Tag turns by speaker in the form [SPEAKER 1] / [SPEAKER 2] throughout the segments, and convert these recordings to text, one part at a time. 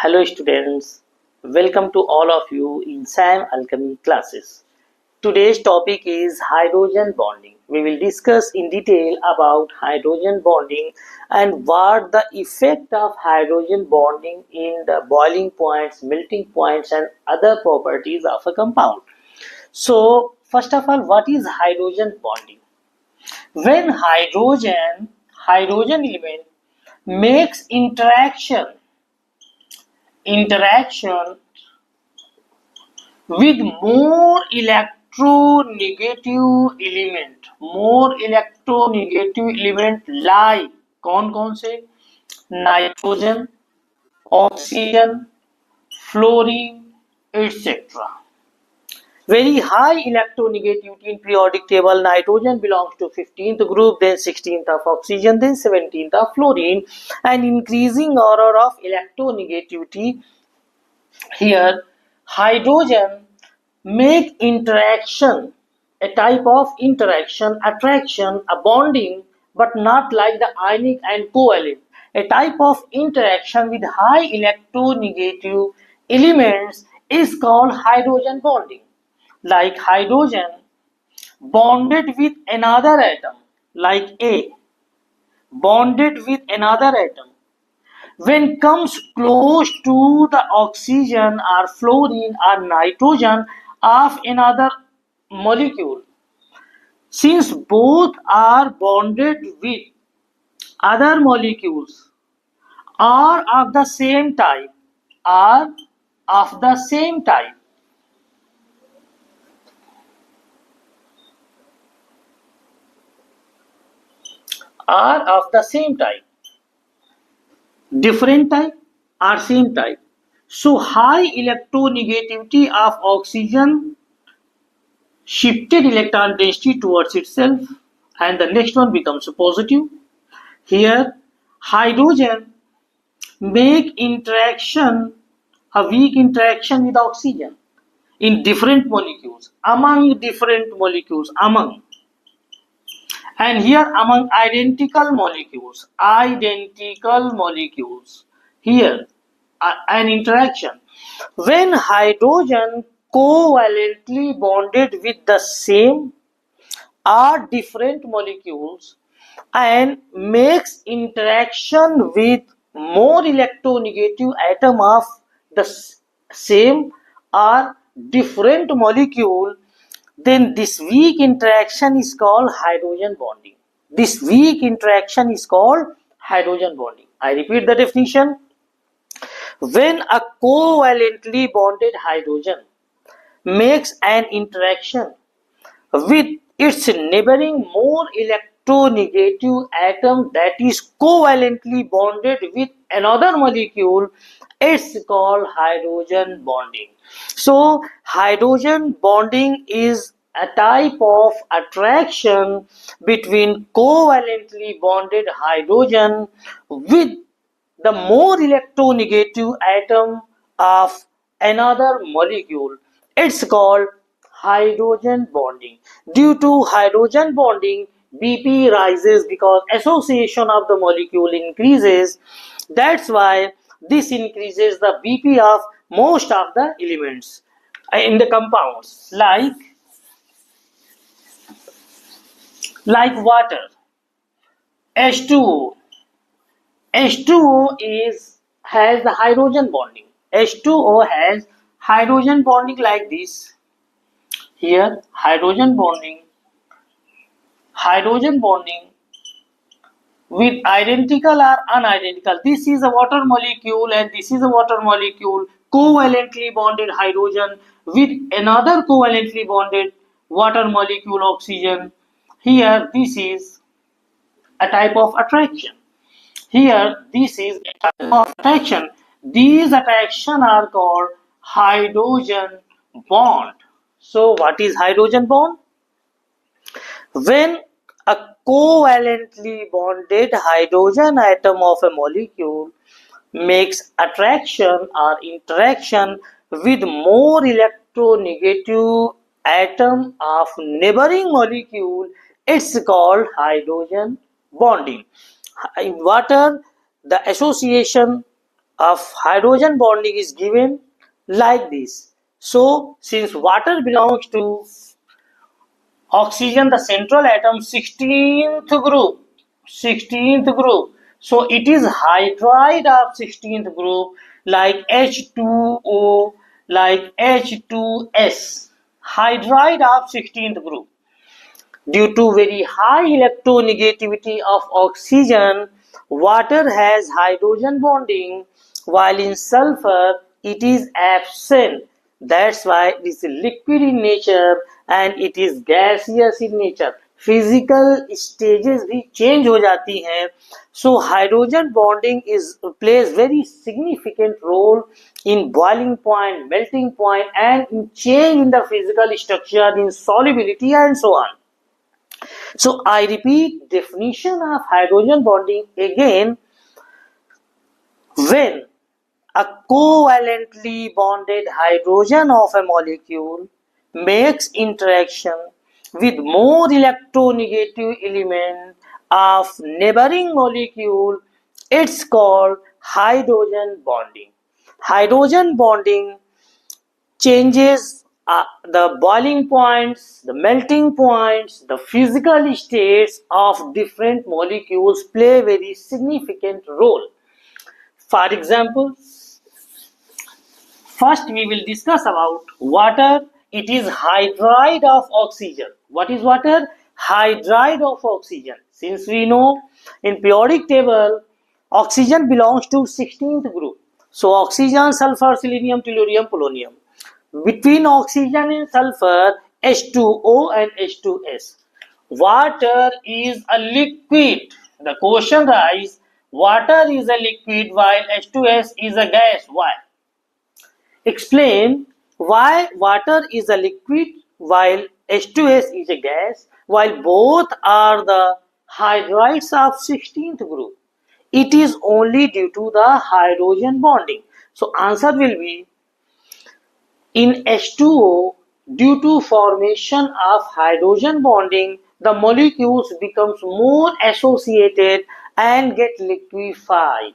[SPEAKER 1] Hello students, welcome to all of you in SAM Alchemy classes. Today's topic is hydrogen bonding. We will discuss in detail about hydrogen bonding and what the effect of hydrogen bonding in the boiling points, melting points and other properties of a compound. So first of all, what is hydrogen bonding? When hydrogen element makes interaction with more electronegative element like कौन से nitrogen oxygen fluorine etc. Very high electronegativity in periodic table, nitrogen belongs to 15th group, then 16th of oxygen, then 17th of fluorine, and increasing order of electronegativity. Here hydrogen make interaction, a type of interaction, attraction, a bonding, but not like the ionic and covalent, a type of interaction with high electronegative elements is called hydrogen bonding. Like hydrogen bonded with another atom, like A bonded with another atom, when comes close to the oxygen or fluorine or nitrogen of another molecule, since both are bonded with other molecules are of the same type, are of the same type, are of the same type, different type or same type. So high electronegativity of oxygen shifted electron density towards itself and the next one becomes positive. Here hydrogen make interaction, a weak interaction with oxygen in different molecules, among different molecules, among, and here among identical molecules, here an interaction when hydrogen covalently bonded with the same or different molecules and makes interaction with more electronegative atom of the same or different molecule, then this weak interaction is called hydrogen bonding. This weak interaction is called hydrogen bonding. I repeat the definition. When a covalently bonded hydrogen makes an interaction with its neighboring more electronegative atom that is covalently bonded with another molecule, it's called hydrogen bonding. So hydrogen bonding is a type of attraction between covalently bonded hydrogen with the more electronegative atom of another molecule. It's called hydrogen bonding. Due to hydrogen bonding, BP rises because association of the molecule increases. That's why this increases the BP of most of the elements in the compounds, like water, H2O. H2O has the hydrogen bonding. H2O has hydrogen bonding like this. Here hydrogen bonding with identical or unidentical. This is a water molecule and this is a water molecule, covalently bonded hydrogen with another covalently bonded water molecule oxygen. Here this is a type of attraction. Here this is a type of attraction. These attractions are called hydrogen bond. So what is hydrogen bond? When a covalently bonded hydrogen atom of a molecule makes attraction or interaction with more electronegative atom of neighboring molecule, it's called hydrogen bonding. In water, the association of hydrogen bonding is given like this. So since water belongs to oxygen, the central atom, 16th group. So it is hydride of 16th group, like H2O, like H2S. Hydride of 16th group. Due to very high electronegativity of oxygen, water has hydrogen bonding, while in sulfur it is absent. That's why it is liquid in nature and it is gaseous in nature. Physical stages भी change हो जाती हैं. So hydrogen bonding plays very significant role in boiling point, melting point, and in change in the physical structure, in solubility, and so on. So I repeat definition of hydrogen bonding again. When a covalently bonded hydrogen of a molecule makes interaction with more electronegative element of neighboring molecule, it's called hydrogen bonding. Hydrogen bonding changes the boiling points, the melting points, the physical states of different molecules play a very significant role. For example, first we will discuss about water. It is hydride of oxygen. What is water? Hydride of oxygen. Since we know in periodic table, oxygen belongs to 16th group. So oxygen, sulfur, selenium, tellurium, polonium. Between oxygen and sulfur, H2O and H2S. Water is a liquid. The question arises, water is a liquid while H2S is a gas. Why? Explain why water is a liquid while H2S is a gas, while both are the hydrides of 16th group. It is only due to the hydrogen bonding. So answer will be in H2O, due to formation of hydrogen bonding, the molecules becomes more associated and get liquefied.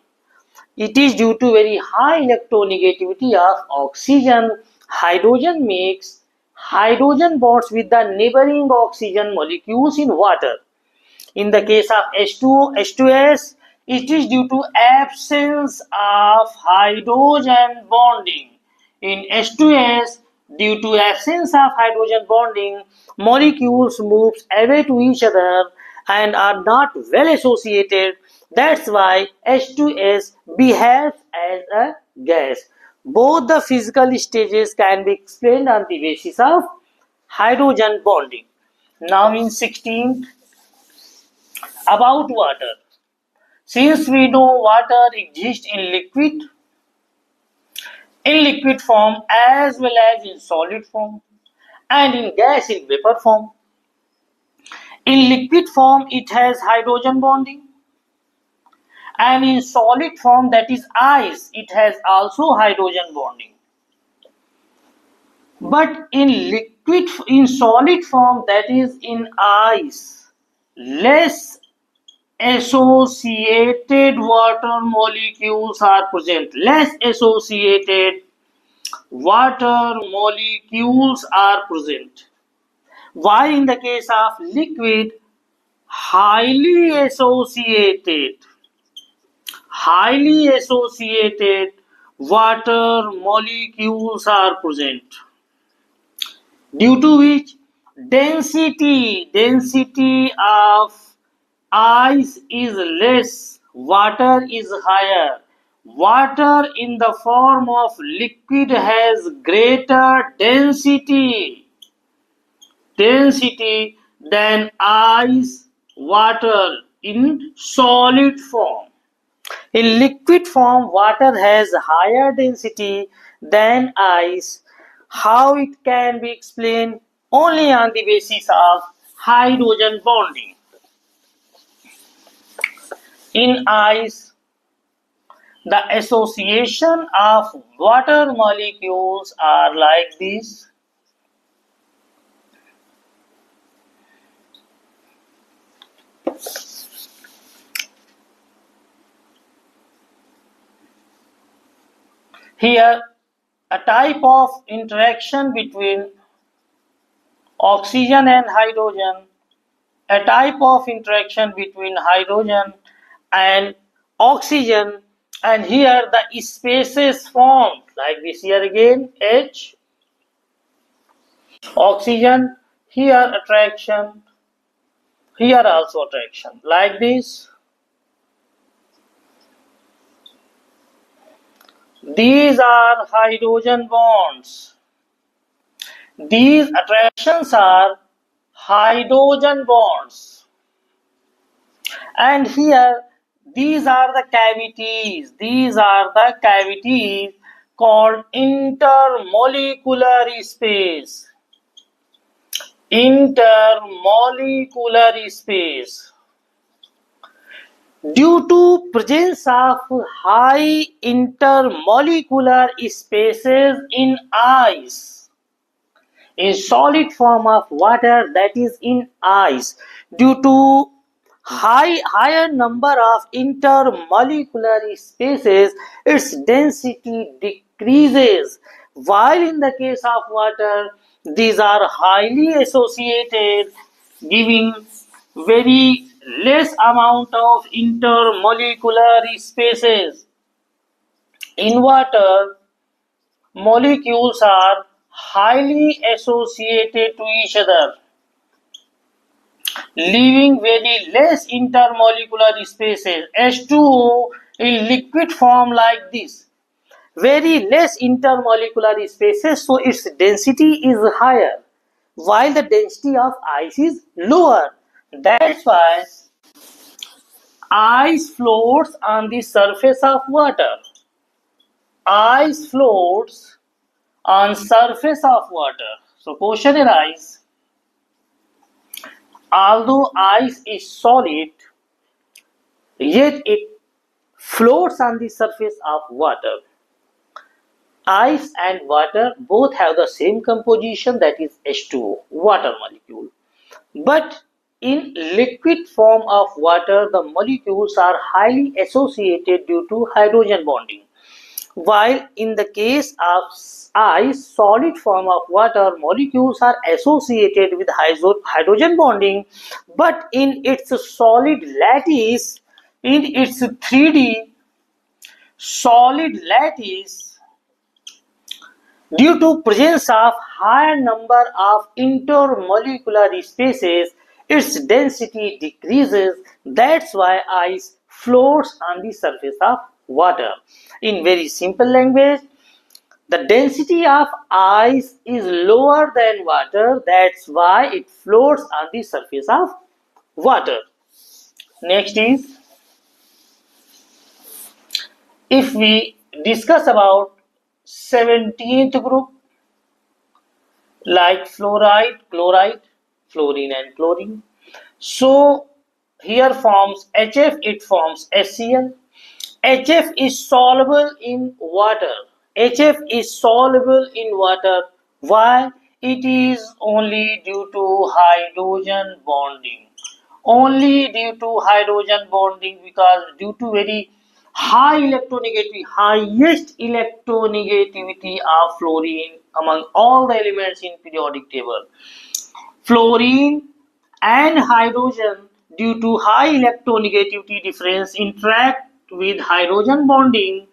[SPEAKER 1] It is due to very high electronegativity of oxygen. Hydrogen makes hydrogen bonds with the neighboring oxygen molecules in water. In the case of H2O, H2S, it is due to absence of hydrogen bonding. In H2S, due to absence of hydrogen bonding, molecules move away to each other and are not well associated. That's why H2S behaves as a gas. Both the physical stages can be explained on the basis of hydrogen bonding. Now in 16th, about water. Since we know water exists in liquid form as well as in solid form, and in gas in vapor form. In liquid form it has hydrogen bonding, and in solid form, that is ice, it has also hydrogen bonding. But in solid form, that is in ice, less associated water molecules are present. Less associated water molecules are present. While in the case of liquid, highly associated water molecules are present, due to which density of ice is less, water is higher. Water in the form of liquid has greater density than ice water in solid form. In liquid form, water has higher density than ice. How it can be explained? Only on the basis of hydrogen bonding. In ice, the association of water molecules are like this. Here, a type of interaction between oxygen and hydrogen, a type of interaction between hydrogen and oxygen, and here the spaces formed like this. Here again H, oxygen, here attraction, here also attraction like this. These are hydrogen bonds. These attractions are hydrogen bonds. And here, these are the cavities. These are the cavities called intermolecular space. Intermolecular space. Due to presence of high intermolecular spaces in ice, in solid form of water, that is in ice, due to higher number of intermolecular spaces, its density decreases, while in the case of water these are highly associated, giving very less amount of intermolecular spaces. In water, molecules are highly associated to each other, leaving very less intermolecular spaces. H2O in liquid form like this, very less intermolecular spaces, so its density is higher, while the density of ice is lower. That's why ice floats on the surface of water. Ice floats on surface of water. So question arises, although ice is solid, yet it floats on the surface of water. Ice and water both have the same composition, that is H2O, water molecule. But in liquid form of water, the molecules are highly associated due to hydrogen bonding. While in the case of ice, solid form of water, molecules are associated with hydrogen bonding, but in its solid lattice, in its 3D solid lattice, due to presence of higher number of intermolecular spaces, its density decreases. That's why ice floats on the surface of water. In very simple language, the density of ice is lower than water. That's why it floats on the surface of water. Next is, if we discuss about 17th group, like fluoride, chloride, fluorine and chlorine. So here forms HF, it forms HCl. HF is soluble in water. HF is soluble in water. Why? It is only due to hydrogen bonding. Only due to hydrogen bonding, because due to very high electronegativity, highest electronegativity of fluorine among all the elements in periodic table. Fluorine and hydrogen, due to high electronegativity difference, interact with hydrogen bonding,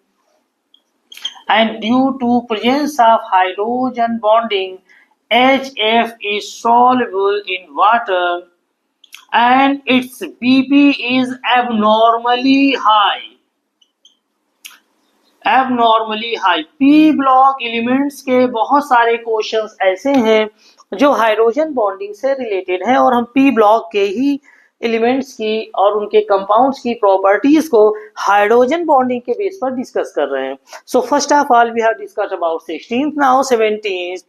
[SPEAKER 1] and due to presence of hydrogen bonding, HF is soluble in water and its BP is abnormally high. P block elements के बहुत सारे questions ऐसे हैं जो hydrogen bonding से related हैं, और हम पी ब्लॉक के ही एलिमेंट्स की और उनके कंपाउंड्स की प्रॉपर्टीज को हाइड्रोजन बॉन्डिंग के बेस पर डिस्कस कर रहे हैं. So first of all we have discussed about 16th. Now 17th.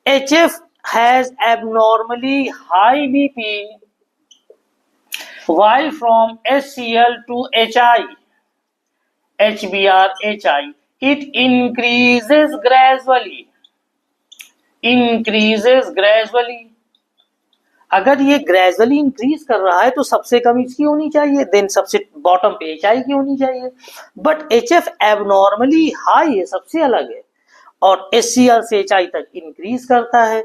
[SPEAKER 1] HF has abnormally high BP, while from HCl to HI, HBr, HI, it increases gradually. अगर ये gradually increase कर रहा है तो सबसे कम इसकी होनी चाहिए, देन सबसे बॉटम पे एच आई की होनी चाहिए, but H F abnormally high है, सबसे अलग है, और एस सी आर से एच आई तक इंक्रीज करता है,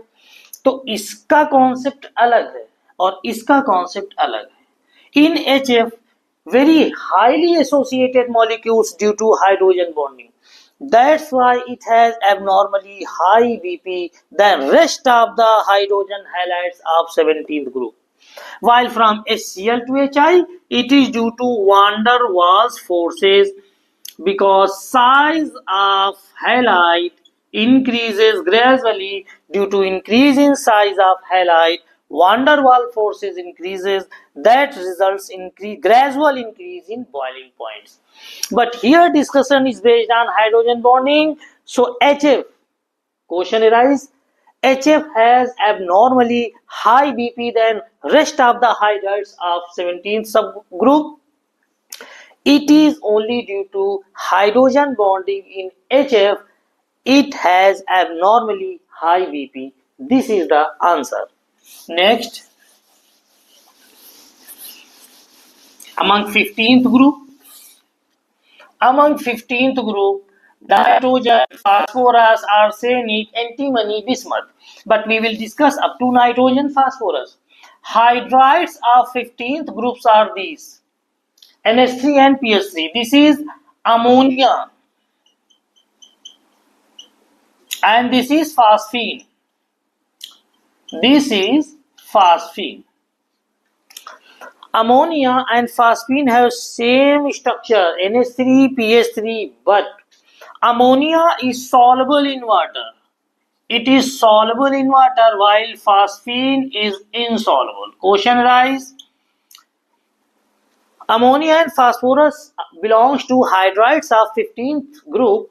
[SPEAKER 1] तो इसका कॉन्सेप्ट अलग है और इसका कॉन्सेप्ट अलग है। इन H F very highly associated molecules due to hydrogen bonding. That's why it has abnormally high BP than rest of the hydrogen halides of 17th group. While from HCl to HI, it is due to van der Waals forces because size of halide increases gradually due to increase in size of halide. Van der Waals forces increases, that results in gradual increase in boiling points. But here discussion is based on hydrogen bonding. So HF, question arises, HF has abnormally high BP than rest of the halides of 17th subgroup. It is only due to hydrogen bonding in HF it has abnormally high BP. This is the answer. Next, among 15th group, nitrogen, phosphorus, arsenic, antimony, bismuth. But we will discuss up to nitrogen, phosphorus. Hydrides of 15th groups are these: NH3 and PH3. This is ammonia and this is phosphine. This is phosphine. Ammonia and phosphine have same structure, NH3, PH3, but ammonia is soluble in water. It is soluble in water while phosphine is insoluble. Question arises, ammonia and phosphorus belongs to hydrides of 15th group,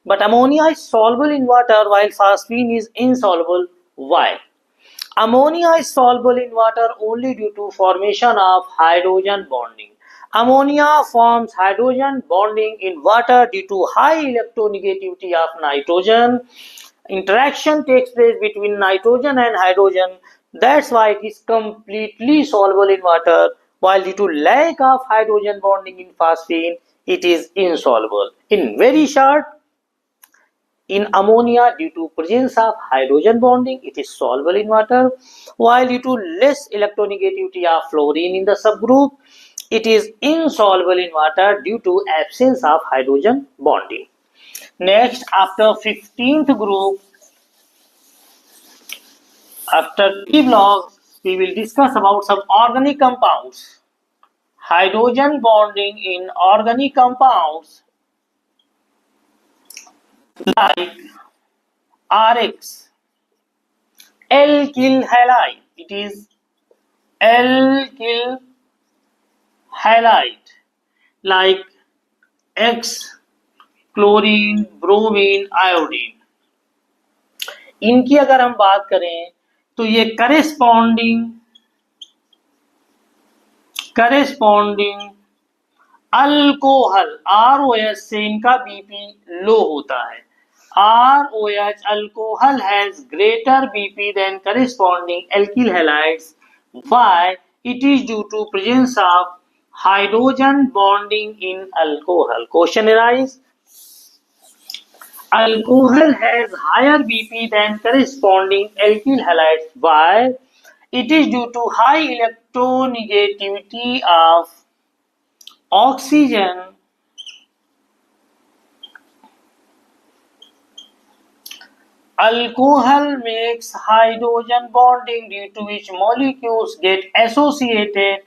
[SPEAKER 1] but ammonia is soluble in water while phosphine is insoluble. Why? Ammonia is soluble in water only due to formation of hydrogen bonding. Ammonia forms hydrogen bonding in water due to high electronegativity of nitrogen. Interaction takes place between nitrogen and hydrogen. That's why it is completely soluble in water, while due to lack of hydrogen bonding in phosphine, it is insoluble. In very short, in ammonia, due to presence of hydrogen bonding, it is soluble in water, while due to less electronegativity of fluorine in the subgroup, it is insoluble in water due to absence of hydrogen bonding. Next, after 15th group, after T block, we will discuss about some organic compounds. Hydrogen bonding in organic compounds like RX, alkyl halide. It is alkyl halide like X, chlorine, bromine, iodine. इनकी अगर हम बात करें तो ये corresponding alcohol ROH से इनका BP low होता है. ROH alcohol has greater BP than corresponding alkyl halides. Why? It is due to presence of hydrogen bonding in alcohol. Question arises, alcohol has higher BP than corresponding alkyl halides. Why? It is due to high electronegativity of oxygen. Alcohol makes hydrogen bonding due to which molecules get associated,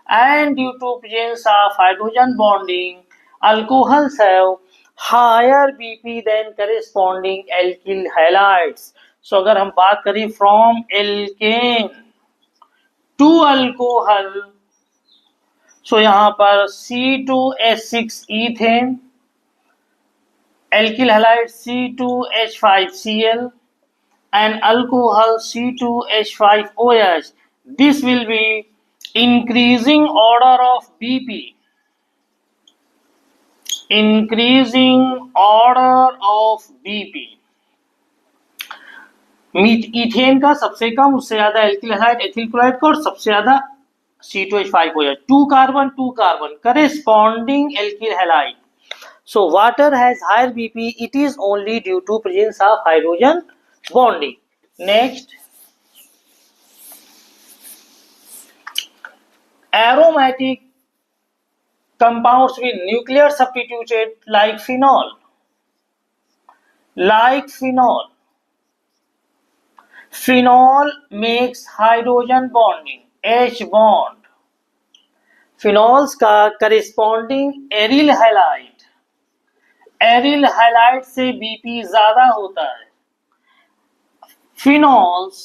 [SPEAKER 1] and due to presence of hydrogen bonding, alcohols have higher BP than corresponding alkyl halides. So अगर हम बात करें from alkane to alcohol, so यहाँ पर C2H6 ethane, alkyl halide C2H5Cl and alcohol C2H5OH. This will be increasing order of BP. Increasing order of BP. Ethane का सबसे कम, उससे ज्यादा एल्किल हैलाइड एथिल क्लोराइड का, और सबसे ज्यादा C2H5 हो जाए, 2 carbon corresponding alkyl halide. So water has higher BP. It is only due to presence of hydrogen bonding. Next, aromatic compounds with nuclear substituted like phenol. Phenol makes hydrogen bonding, H bond. Phenols का corresponding aryl halide से BP ज्यादा होता है. Phenols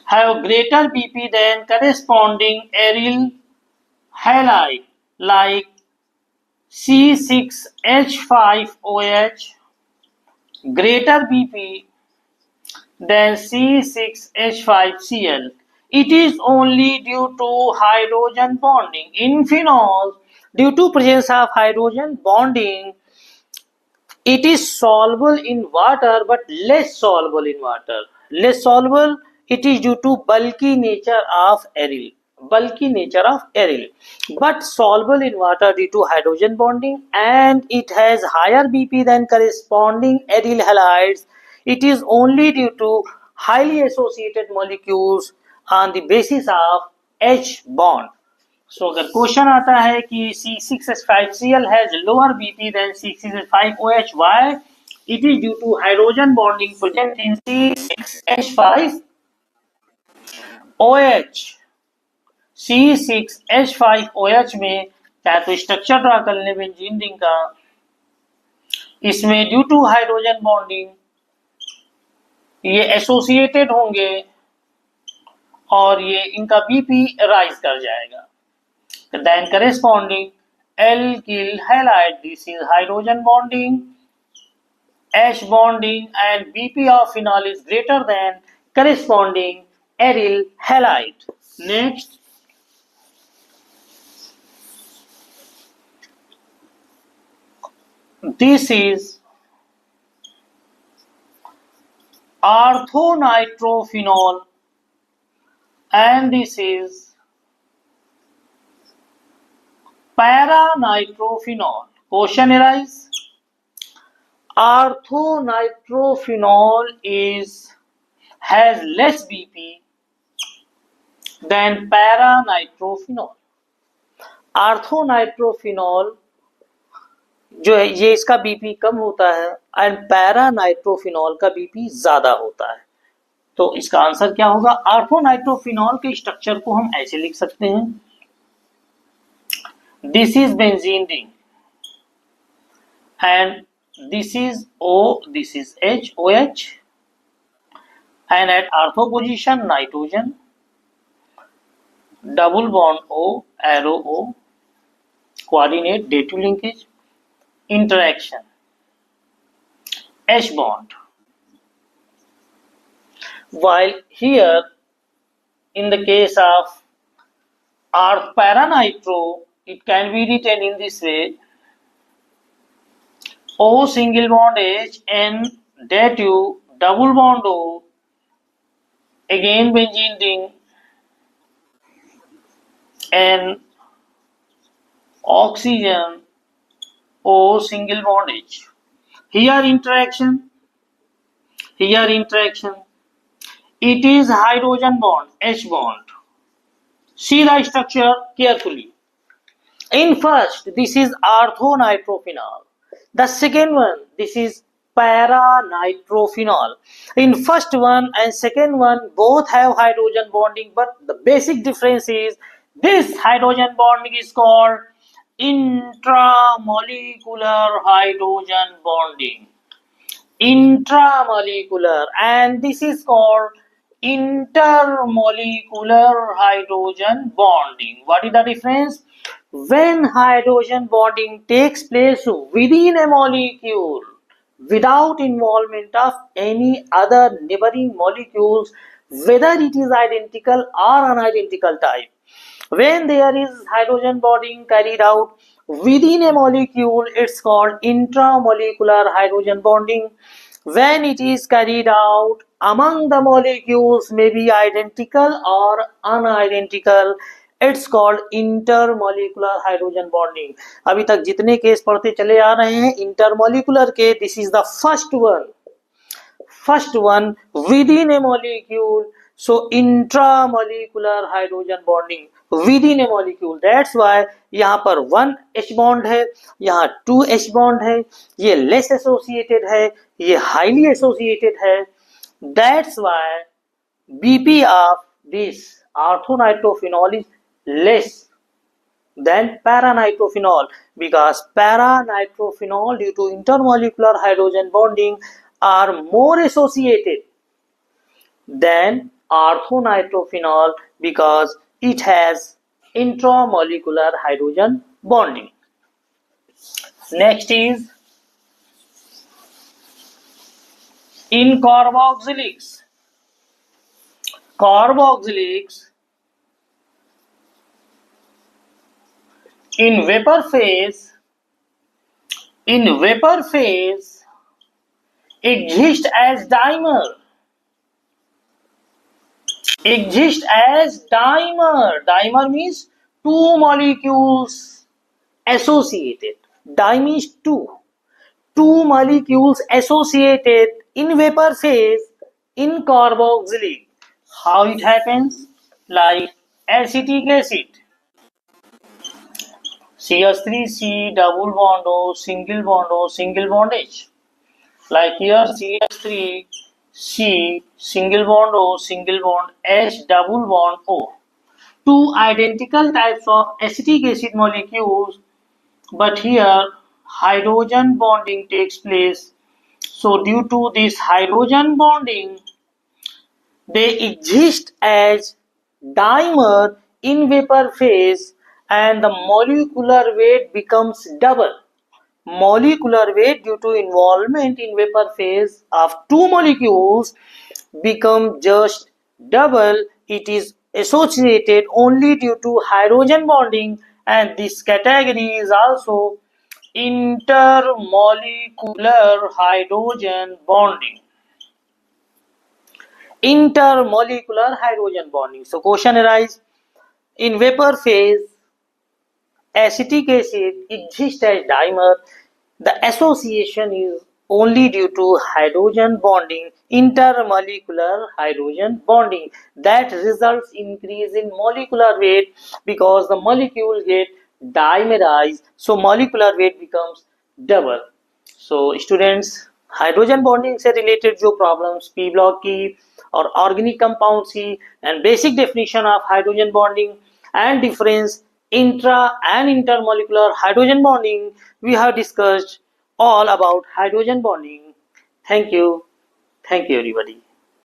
[SPEAKER 1] have greater BP than corresponding aryl halide like C6H5OH, greater BP than C6H5Cl. It is only due to hydrogen bonding. In phenols, due to presence of hydrogen bonding, it is soluble in water but less soluble in water. Less soluble, it is due to bulky nature of aryl. But soluble in water due to hydrogen bonding, and it has higher BP than corresponding aryl halides. It is only due to highly associated molecules on the basis of H bond. So अगर question आता है कि C6H5Cl has lower BP than C6H5OH, why? It is due to hydrogen bonding present in C6H5OH. C6H5OH में चाहे तो structure draw कर लें benzene ring का, इसमें ड्यू टू हाइड्रोजन बॉन्डिंग ये एसोसिएटेड होंगे और ये इनका बीपी राइज कर जाएगा. Then corresponding alkyl halide, this is hydrogen bonding, H bonding, and BP of phenol is greater than corresponding aryl halide. Next, this is orthonitrophenol and this is para-nitrophenol. Question arise. Orthonitrophenol has less BP than para-nitrophenol. Orthonitrophenol जो है ये इसका BP कम होता है and paranitrophenol का BP ज्यादा होता है. तो इसका आंसर क्या होगा? ऑर्थोनाइट्रोफिनॉल के स्ट्रक्चर को हम ऐसे लिख सकते हैं, this is benzene ring and this is O, this is H, OH, and at ortho position nitrogen, double bond O, arrow O, coordinate dative linkage, interaction, H bond. While here in the case of para-nitro, it can be written in this way: O single bond H, N dative, double bond O, again benzene ring, N oxygen, O single bond H. Here interaction. It is hydrogen bond, H bond. See the structure carefully. In first, this is orthonitrophenol. The second one, this is para-nitrophenol. In first one and second one, both have hydrogen bonding, but the basic difference is this hydrogen bonding is called intramolecular hydrogen bonding. Intramolecular, and this is called intermolecular hydrogen bonding. What is the difference? When hydrogen bonding takes place within a molecule without involvement of any other neighboring molecules, whether it is identical or unidentical type. When there is hydrogen bonding carried out within a molecule, it's called intramolecular hydrogen bonding. when it is carried out among the molecules may be identical or unidentical. It's called intermolecular hydrogen bonding. अभी तक जितने case पढ़ते चले आ रहे हैं intermolecular के, this is the first one within a molecule. So intramolecular hydrogen bonding within a molecule. That's why यहाँ पर 1 H bond है, यहाँ 2 H bond है, ये less associated है, ये highly associated है. That's why BP of this orthonitrophenol is less than paranitrophenol, because paranitrophenol due to intermolecular hydrogen bonding are more associated than orthonitrophenol because it has intramolecular hydrogen bonding. Next is in carboxylics. Carboxylics in vapor phase exist as dimer. Dimer means two molecules associated. Di means two molecules associated in vapor phase in carboxylic. How it happens? Like acetic acid, CH3C double bond O, single bond O, single bond H. Like here CH3C single bond O, single bond H double bond O. Two identical types of acetic acid molecules, but here hydrogen bonding takes place. So due to this hydrogen bonding, they exist as dimer in vapor phase and the molecular weight becomes double. Molecular weight due to involvement in vapor phase of two molecules become just double. It is associated only due to hydrogen bonding, and this category is also intermolecular hydrogen bonding. Intermolecular hydrogen bonding. So question arises, in vapor phase acetic acid exists as dimer. The association is only due to hydrogen bonding, intermolecular hydrogen bonding, that results increase in molecular weight because the molecule get dimerized, so molecular weight becomes double. So students, hydrogen bonding से related जो problems P block की और organic compounds की and basic definition of hydrogen bonding and difference intra and intermolecular hydrogen bonding, we have discussed all about hydrogen bonding. Thank you everybody.